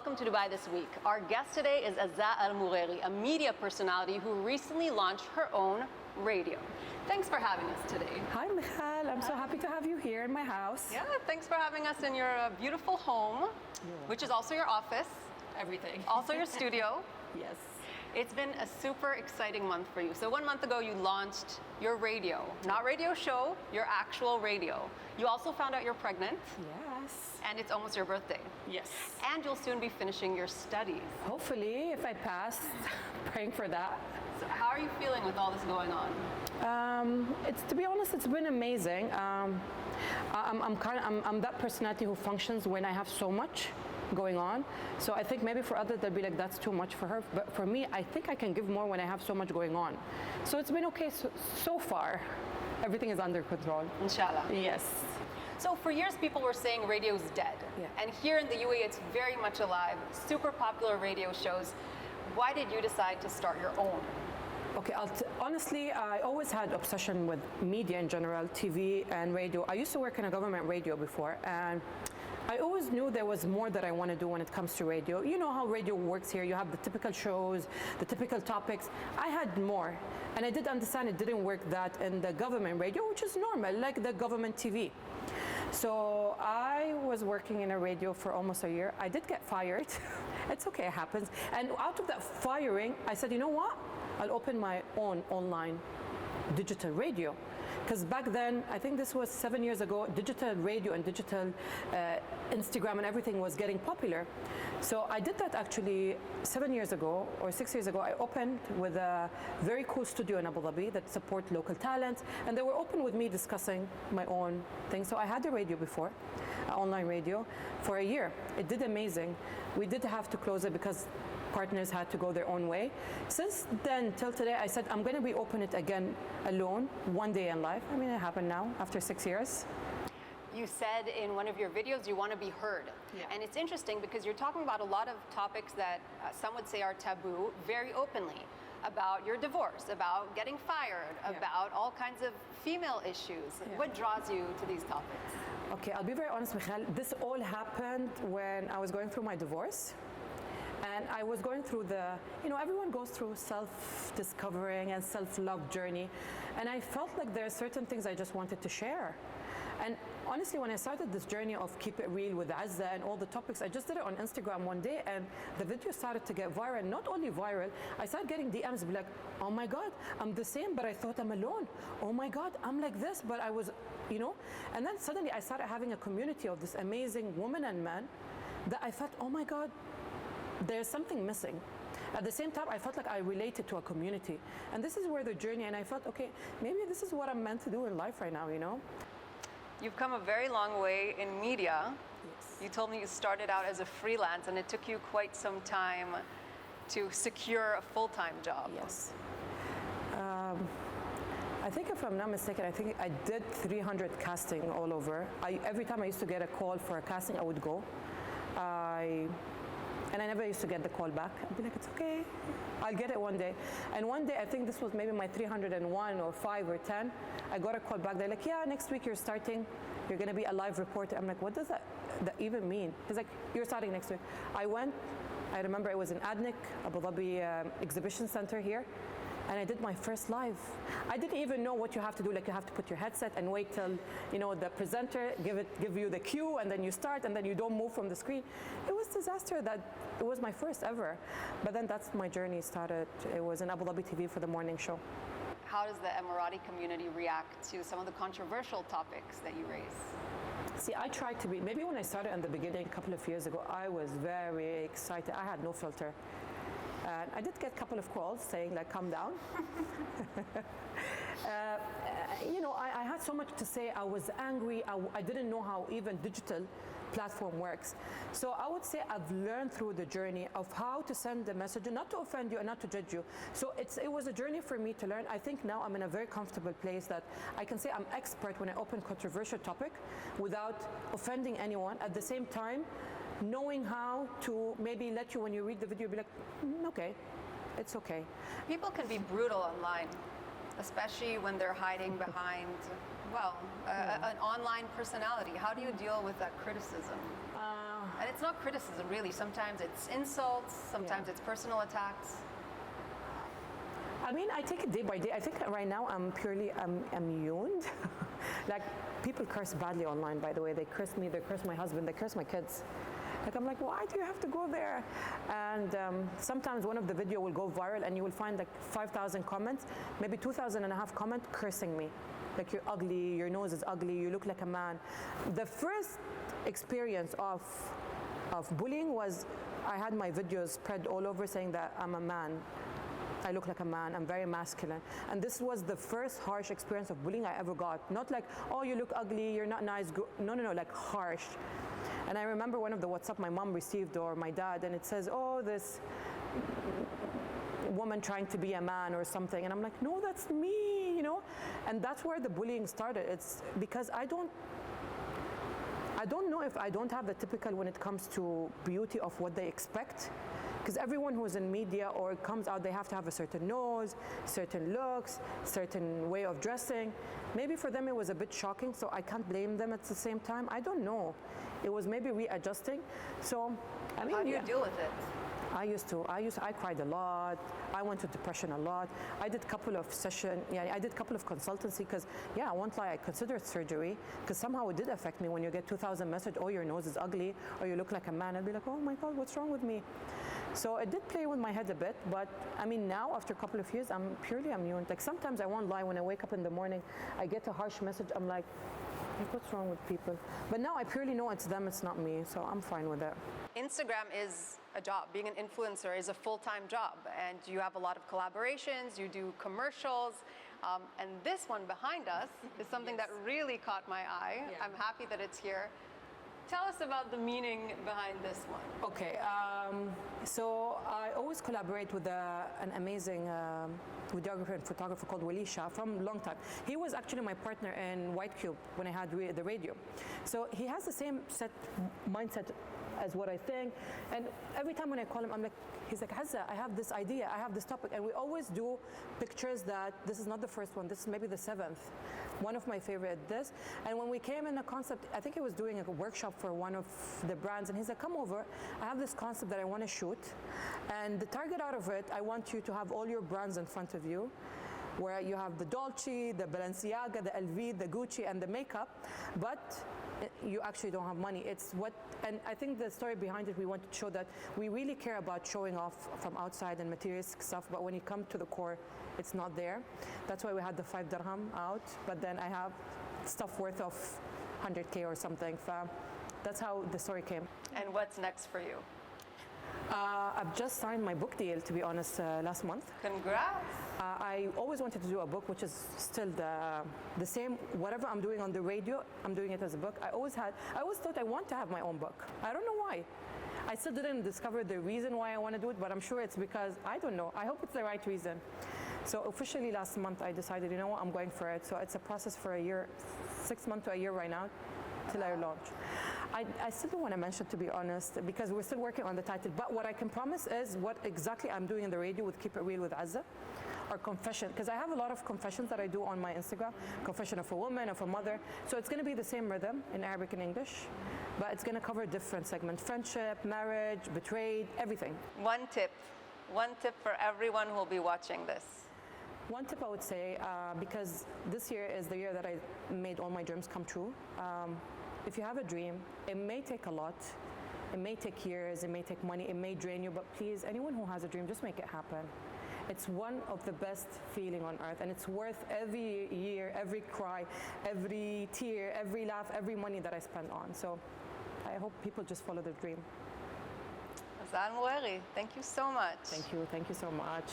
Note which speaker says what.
Speaker 1: welcome to Dubai this week. Our guest today is Azza Almughairy, a media personality who recently launched her own radio. Thanks for having us today.
Speaker 2: Hi, Michal. I'm so happy to have you here in my house.
Speaker 1: Yeah, thanks for having us in your beautiful home, which is also your office.
Speaker 2: Everything.
Speaker 1: Also your studio.
Speaker 2: Yes.
Speaker 1: It's been a super exciting month for you. So 1 month ago, you launched your radio, not radio show, your actual radio. You also found out you're pregnant.
Speaker 2: Yes.
Speaker 1: And it's almost your birthday.
Speaker 2: Yes.
Speaker 1: And you'll soon be finishing your studies.
Speaker 2: Hopefully, if I pass, praying for that.
Speaker 1: So how are you feeling with all this going on?
Speaker 2: To be honest, it's been amazing. I'm that personality who functions when I have so much going on. So I think maybe for others they'll be like, that's too much for her. But for me, I think I can give more when I have so much going on. So it's been okay so far. Everything is under control.
Speaker 1: Inshallah.
Speaker 2: Yes.
Speaker 1: So for years, people were saying radio's dead.
Speaker 2: Yeah.
Speaker 1: And here in the UAE, it's very much alive. Super popular radio shows. Why did you decide to start your own?
Speaker 2: Okay, honestly, I always had obsession with media in general, TV and radio. I used to work in a government radio before, and I always knew there was more that I want to do when it comes to radio. You know how radio works here. You have the typical shows, the typical topics. I had more, and I did understand it didn't work that in the government radio, which is normal, like the government TV. So I was working in a radio for almost a year. I did get fired. It's okay, it happens. And out of that firing, I said, you know what? I'll open my own online digital radio. Because back then, I think this was 7 years ago, digital radio and digital Instagram and everything was getting popular. So I did that actually 7 years ago or 6 years ago. I opened with a very cool studio in Abu Dhabi that support local talent, and they were open with me discussing my own thing. So I had a radio before, online radio, for a year. It did amazing. We did have to close it because partners had to go their own way. Since then till today, I said I'm going to be open it again alone one day in life. I mean, it happened now after 6 years.
Speaker 1: You said in one of your videos you want to be heard.
Speaker 2: Yeah.
Speaker 1: And it's interesting because you're talking about a lot of topics that some would say are taboo very openly. About your divorce, about getting fired, about all kinds of female issues.
Speaker 2: Yeah.
Speaker 1: What draws you to these topics?
Speaker 2: Okay, I'll be very honest, Michal. This all happened when I was going through my divorce. And I was going through everyone goes through self-discovering and self-love journey. And I felt like there are certain things I just wanted to share. And honestly, when I started this journey of Keep It Real with Azza and all the topics, I just did it on Instagram one day, and the video started to get viral. Not only viral, I started getting DMs like, oh my God, I'm the same, but I thought I'm alone. Oh my God, I'm like this, but I was, And then suddenly I started having a community of this amazing women and men that I felt, oh my God, there's something missing. At the same time, I felt like I related to a community. And this is where the journey, and I felt, okay, maybe this is what I'm meant to do in life right now,
Speaker 1: You've come a very long way in media.
Speaker 2: Yes.
Speaker 1: You told me you started out as a freelance, and it took you quite some time to secure a full-time job.
Speaker 2: Yes. I think if I'm not mistaken, I think I did 300 casting all over. Every time I used to get a call for a casting, I would go. And I never used to get the call back. I'd be like, it's okay, I'll get it one day. And one day, I think this was maybe my 301 or 5 or 10, I got a call back. They're like, yeah, next week you're starting, you're gonna be a live reporter. I'm like, what does that even mean? He's like, you're starting next week. I went, I remember it was in Adnik, Abu Dhabi Exhibition Center here, and I did my first live. I didn't even know what you have to do. Like, you have to put your headset and wait till the presenter give you the cue, and then you start, and then you don't move from the screen. It was a disaster. It was my first ever. But then that's my journey started. It was in Abu Dhabi TV for the morning show.
Speaker 1: How does the Emirati community react to some of the controversial topics that you raise?
Speaker 2: See, I tried to be, maybe when I started in the beginning, a couple of years ago, I was very excited. I had no filter. And I did get a couple of calls saying, like, calm down. I had so much to say. I was angry. I didn't know how even digital platform works. So I would say I've learned through the journey of how to send the message, not to offend you and not to judge you. So it was a journey for me to learn. I think now I'm in a very comfortable place that I can say I'm expert when I open controversial topic without offending anyone. At the same time, knowing how to maybe let you, when you read the video, be like, okay, it's okay.
Speaker 1: People can be brutal online, especially when they're hiding behind well, an online personality. How do you deal with that criticism? And it's not criticism, really. Sometimes it's insults, sometimes it's personal attacks.
Speaker 2: I mean, I take it day by day. I think right now I'm purely immune. Like, people curse badly online, by the way. They curse me, they curse my husband, they curse my kids. Like, I'm like, why do you have to go there? And sometimes one of the video will go viral and you will find like 5,000 comments, maybe 2,000 and a half comments cursing me. Like, you're ugly, your nose is ugly, you look like a man. The first experience of bullying was I had my videos spread all over saying that I'm a man. I look like a man, I'm very masculine. And this was the first harsh experience of bullying I ever got. Not like, oh, you look ugly, you're not nice. No, like harsh. And I remember one of the WhatsApp my mom received or my dad, and it says, oh, this woman trying to be a man or something. And I'm like, no, that's me, you know? And that's where the bullying started. It's because I don't know if I don't have the typical when it comes to beauty of what they expect. Because everyone who's in media or comes out, they have to have a certain nose, certain looks, certain way of dressing. Maybe for them it was a bit shocking, so I can't blame them at the same time. I don't know. It was maybe readjusting. So, I mean,
Speaker 1: how do you deal with it?
Speaker 2: I cried a lot. I went to depression a lot. I did a couple of I did a couple of consultancy because, I won't lie, I considered surgery because somehow it did affect me when you get 2,000 messages, oh, your nose is ugly, or you look like a man. I'd be like, oh my God, what's wrong with me? So it did play with my head a bit, but I mean, now after a couple of years, I'm purely immune. Like, sometimes I won't lie, when I wake up in the morning, I get a harsh message, I'm like, what's wrong with people? But now I purely know it's them, it's not me, so I'm fine with it.
Speaker 1: Instagram is a job. Being an influencer is a full-time job, and you have a lot of collaborations, you do commercials, and this one behind us is something that really caught my eye. Yeah. I'm happy that it's here. Tell us about the meaning behind this one.
Speaker 2: Okay, so I always collaborate with an amazing videographer and photographer called Wali Shah from a long time. He was actually my partner in White Cube when I had the radio. So he has the same mindset as what I think. And every time when I call him, I'm like, he's like, Azza, I have this idea, I have this topic. And we always do pictures that this is not the first one, this is maybe the 7th. One of my favorite, this. And when we came in the concept, I think he was doing a workshop for one of the brands, and he's like, come over, I have this concept that I want to shoot. And the target out of it, I want you to have all your brands in front of you, where you have the Dolce, the Balenciaga, the LV, the Gucci, and the makeup, but you actually don't have money. And I think the story behind it, we want to show that we really care about showing off from outside and materialistic stuff, but when you come to the core, it's not there. That's why we had the 5 dirham out, but then I have stuff worth of 100K or something. That's how the story came.
Speaker 1: And what's next for you?
Speaker 2: I've just signed my book deal, to be honest, last month.
Speaker 1: Congrats!
Speaker 2: I always wanted to do a book, which is still the same. Whatever I'm doing on the radio, I'm doing it as a book. I always thought I want to have my own book. I don't know why. I still didn't discover the reason why I want to do it, but I'm sure it's because, I don't know. I hope it's the right reason. So officially last month, I decided, you know what, I'm going for it. So it's a process for a year, 6 months to a year right now, till I launch. I still don't want to mention, to be honest, because we're still working on the title. But what I can promise is what exactly I'm doing in the radio with Keep It Real with Azza, or confession, because I have a lot of confessions that I do on my Instagram. Confession of a woman, of a mother. So it's going to be the same rhythm in Arabic and English, but it's going to cover different segments: friendship, marriage, betrayed, everything.
Speaker 1: One tip for everyone who will be watching this.
Speaker 2: One tip I would say, because this year is the year that I made all my dreams come true. If you have a dream, it may take a lot, it may take years, it may take money, it may drain you, but please, anyone who has a dream, just make it happen. It's one of the best feeling on earth, and it's worth every year, every cry, every tear, every laugh, every money that I spend on. So I hope people just follow their dream.
Speaker 1: Azza Almughairy, thank you so much.
Speaker 2: Thank you so much.